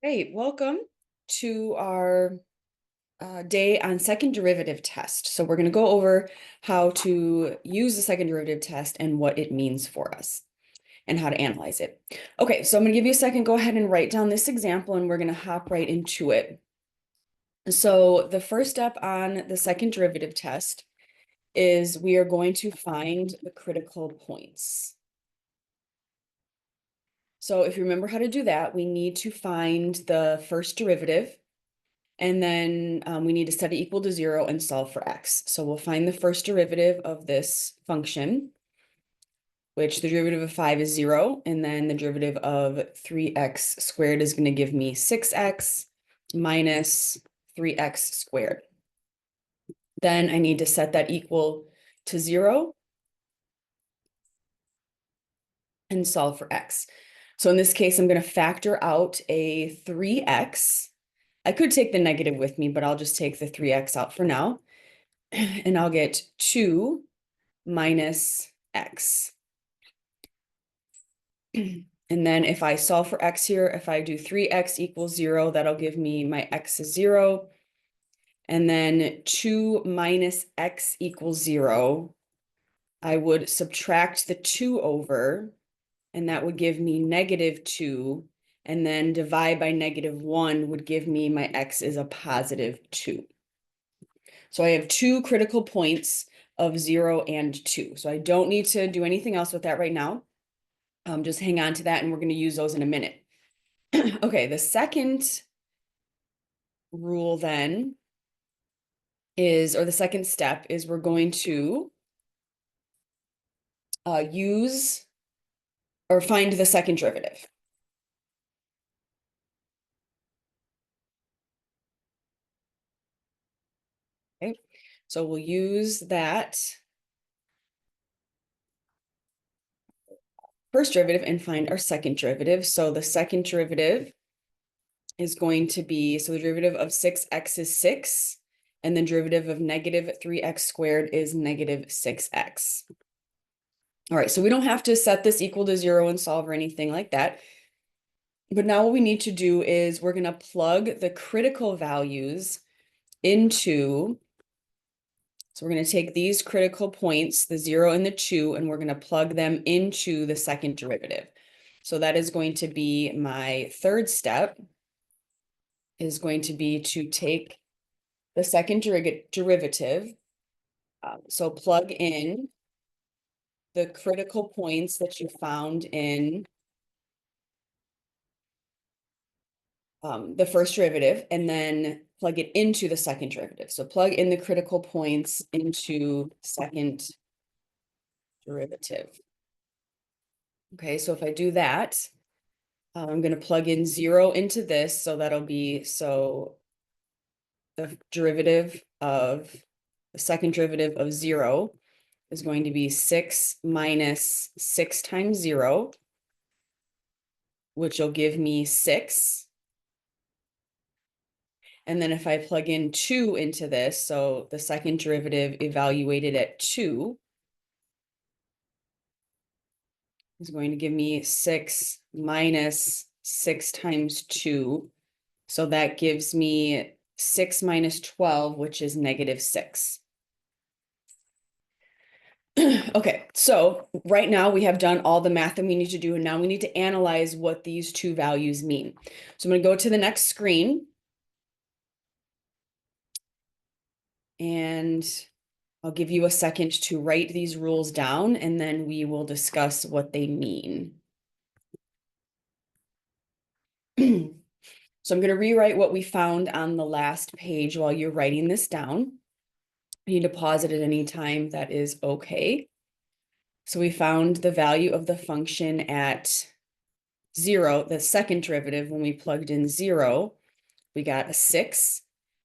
Hey, welcome to our day on second derivative test. So we're going to go over how to use the second derivative test and what it means for us and how to analyze it. Okay, so I'm going to give you a second. Go ahead and write down this example and we're going to hop right into it. So the first step on the second derivative test is we are going to find the critical points. So if you remember how to do that, we need to find the first derivative. And then we need to set it equal to 0 and solve for x. So we'll find the first derivative of this function, which the derivative of 5 is 0. And then the derivative of 3x squared is going to give me 6x minus 3x squared. Then I need to set that equal to 0 and solve for x. So in this case, I'm going to factor out a 3x. I could take the negative with me, but I'll just take the 3x out for now. And I'll get 2 minus x. And then if I solve for x here, if I do 3x equals 0, that'll give me my x is 0. And then 2 minus x equals 0. I would subtract the 2 over, and that would give me negative 2. And then divide by negative 1 would give me my x is a positive 2. So I have two critical points of 0 and 2. So I don't need to do anything else with that right now. Just hang on to that, and we're going to use those in a minute. Okay, the second rule then is, or the second step is, we're going to use or find the second derivative. Okay, so we'll use that first derivative and find our second derivative. So the second derivative is going to be, so the derivative of 6x is 6, and the derivative of negative 3x squared is negative 6x. All right, so we don't have to set this equal to 0 and solve or anything like that. But now what we need to do is we're going to plug the critical values into, so we're going to take these critical points, the 0 and the 2, and we're going to plug them into the second derivative. So that is going to be my third step, is going to be to take the second derivative. So plug in the critical points that you found in the first derivative, and then plug it into the second derivative. So plug in the critical points into second derivative. Okay, so if I do that, I'm going to plug in 0 into this, so that'll be, so the derivative of, the second derivative of 0 is going to be 6 minus 6 times 0, which will give me 6. And then if I plug in 2 into this, so the second derivative evaluated at 2 is going to give me 6 minus 6 times 2. So that gives me 6 minus 12, which is negative 6. Okay, so right now we have done all the math that we need to do, and now we need to analyze what these two values mean. So I'm going to go to the next screen. And I'll give you a second to write these rules down, and then we will discuss what they mean. So I'm going to rewrite what we found on the last page while you're writing this down. You need to pause it at any time. That is okay. So we found the value of the function at 0, the second derivative. When we plugged in 0, we got a 6.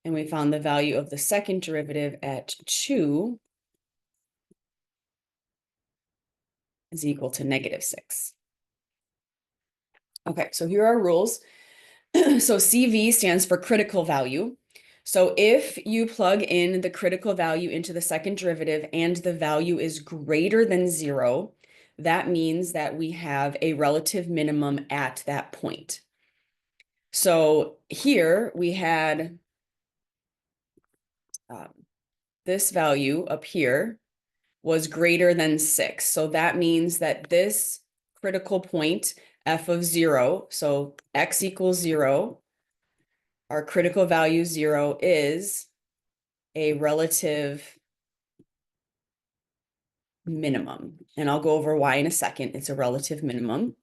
And we found the value of the second derivative at 2 is equal to negative 6. Okay, so here are our rules. So CV stands for critical value. So if you plug in the critical value into the second derivative and the value is greater than 0, that means that we have a relative minimum at that point. So here we had this value up here was greater than 6. So that means that this critical point, f of 0, so x equals 0, our critical value 0 is a relative minimum. And I'll go over why in a second. It's a relative minimum.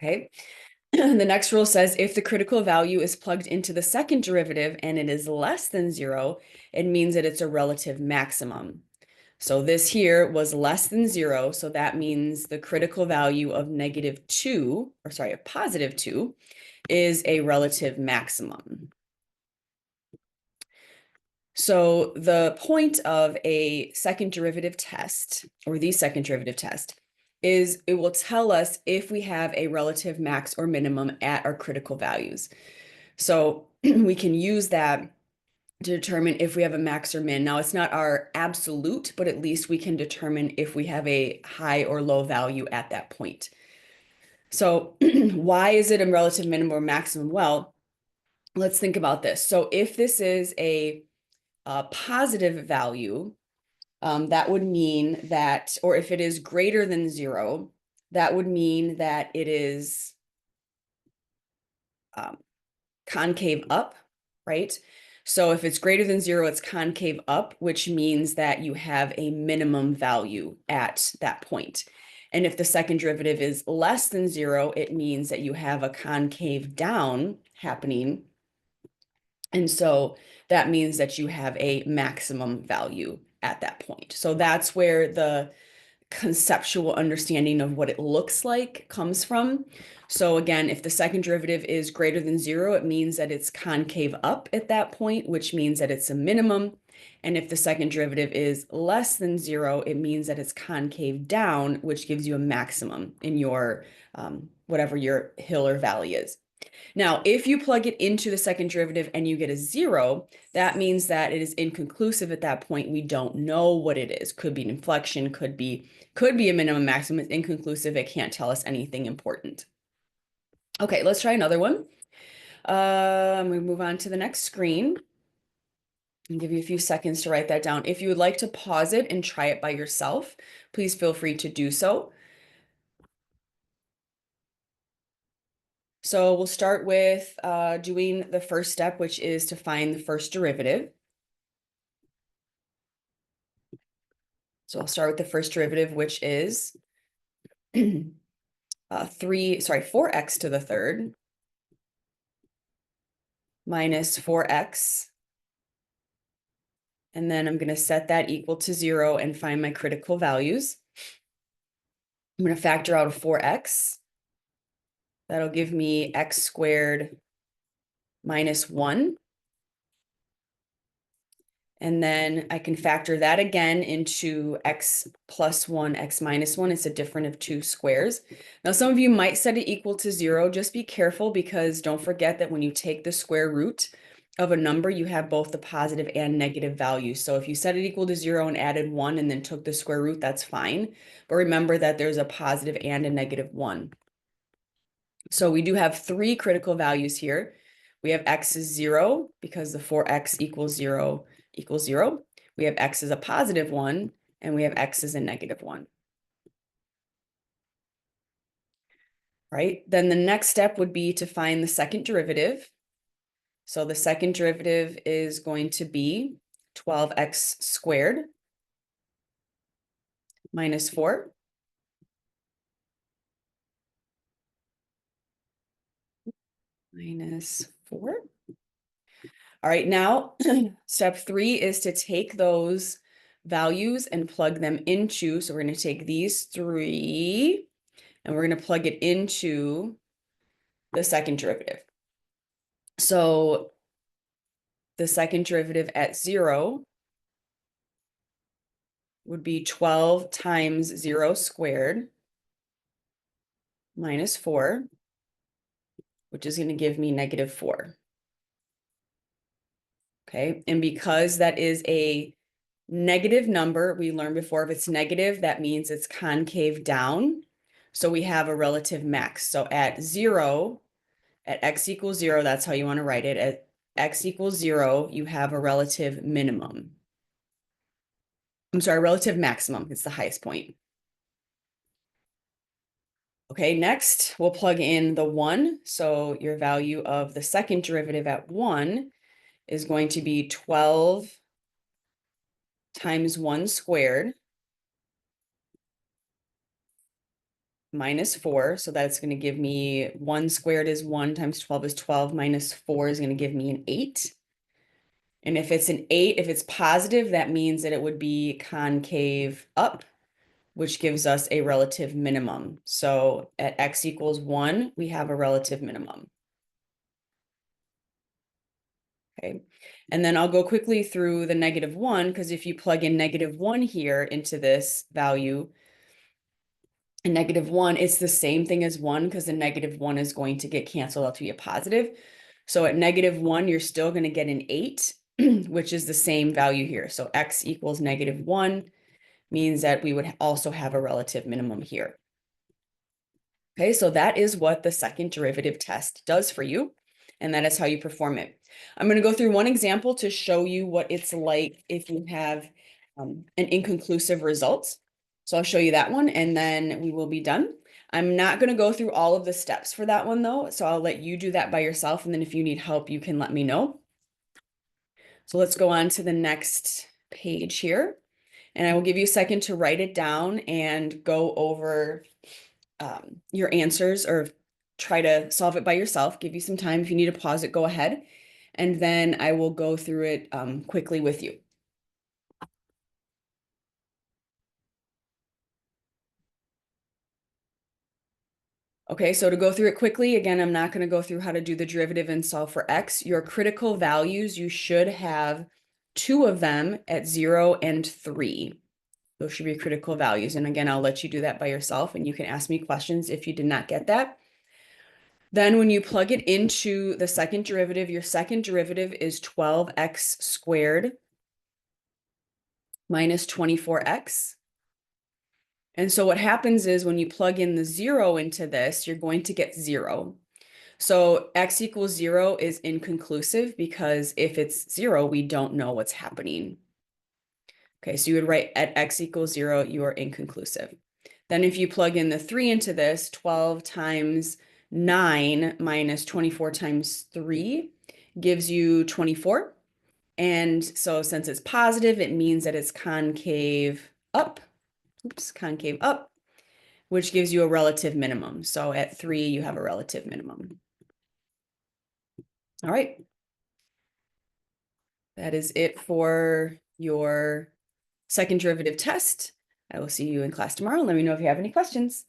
Okay. The next rule says if the critical value is plugged into the second derivative and it is less than 0, it means that it's a relative maximum. So this here was less than 0, so that means the critical value of -2, or sorry, of +2 is a relative maximum. So the point of a second derivative test, or the second derivative test, is it will tell us if we have a relative max or minimum at our critical values. So we can use that to determine if we have a max or min. Now, it's not our absolute, but at least we can determine if we have a high or low value at that point. So why is it a relative minimum or maximum? Well, let's think about this. So if this is a positive value, that would mean that, or if it is greater than 0, that would mean that it is concave up, right? So if it's greater than 0, it's concave up, which means that you have a minimum value at that point. And if the second derivative is less than 0, it means that you have a concave down happening. And so that means that you have a maximum value at that point. So that's where the conceptual understanding of what it looks like comes from. So again, if the second derivative is greater than 0, it means that it's concave up at that point, which means that it's a minimum. And if the second derivative is less than 0, it means that it's concave down, which gives you a maximum in your whatever your hill or valley is. Now, if you plug it into the second derivative and you get a 0, that means that it is inconclusive at that point. We don't know what it is. Could be an inflection, could be a minimum maximum. It's inconclusive. It can't tell us anything important. Okay, let's try another one. We move on to the next screen. I'll give you a few seconds to write that down. If you would like to pause it and try it by yourself, please feel free to do so. So we'll start with doing the first step, which is to find the first derivative. So I'll start with the first derivative, which is 4x to the third minus 4x. And then I'm going to set that equal to 0 and find my critical values. I'm going to factor out a 4x. That'll give me x squared minus 1. And then I can factor that again into x plus 1, x minus 1. It's a difference of 2 squares. Now, some of you might set it equal to 0. Just be careful, because don't forget that when you take the square root of a number, you have both the positive and negative values. So if you set it equal to 0 and added 1 and then took the square root, that's fine. But remember that there's a positive and a negative 1. So we do have 3 critical values here. We have x is 0 because the 4x equals 0 equals 0. We have x is a positive 1, and we have x is a negative 1. Right? Then the next step would be to find the second derivative. So the second derivative is going to be 12x squared minus 4. Minus 4. All right, now step 3 is to take those values and plug them into. So we're going to take these 3 and we're going to plug it into the second derivative. So the second derivative at 0 would be 12 times 0 squared minus 4, which is going to give me negative 4. Okay, and because that is a negative number, we learned before, if it's negative, that means it's concave down. So we have a relative max. So at 0, at x equals 0, that's how you want to write it. At x equals 0, you have a relative minimum. I'm sorry, relative maximum. It's the highest point. Okay, next we'll plug in the 1. So your value of the second derivative at 1 is going to be 12 times 1 squared minus 4. So that's going to give me 1 squared is 1 times 12 is 12 minus 4 is going to give me an 8. And if it's an 8, if it's positive, that means that it would be concave up, which gives us a relative minimum. So at x equals 1, we have a relative minimum. Okay, and then I'll go quickly through the -1, because if you plug in -1 here into this value, and -1, it's the same thing as 1 because the -1 is going to get canceled out to be a positive. So at -1, you're still going to get an 8, which is the same value here. So x equals -1 means that we would also have a relative minimum here. Okay, so that is what the second derivative test does for you, and that is how you perform it. I'm going to go through one example to show you what it's like if you have an inconclusive result. So I'll show you that one, and then we will be done. I'm not going to go through all of the steps for that one, though, so I'll let you do that by yourself, and then if you need help, you can let me know. So let's go on to the next page here, and I will give you a second to write it down and go over your answers or try to solve it by yourself. Give you some time. If you need to pause it, go ahead. And then I will go through it quickly with you. Okay, so to go through it quickly, again, I'm not going to go through how to do the derivative and solve for x. Your critical values, you should have 2 of them at 0 and 3. Those should be critical values. And again, I'll let you do that by yourself, and you can ask me questions if you did not get that. Then when you plug it into the second derivative, your second derivative is 12x squared minus 24x. And so what happens is when you plug in the 0 into this, you're going to get 0. So x equals 0 is inconclusive because if it's 0, we don't know what's happening. Okay, so you would write at x equals 0, you are inconclusive. Then if you plug in the 3 into this, 12 times 9 minus 24 times 3 gives you 24. And so since it's positive, it means that it's concave up. Oops, concave up, which gives you a relative minimum. So at 3, you have a relative minimum. All right. That is it for your second derivative test. I will see you in class tomorrow. Let me know if you have any questions.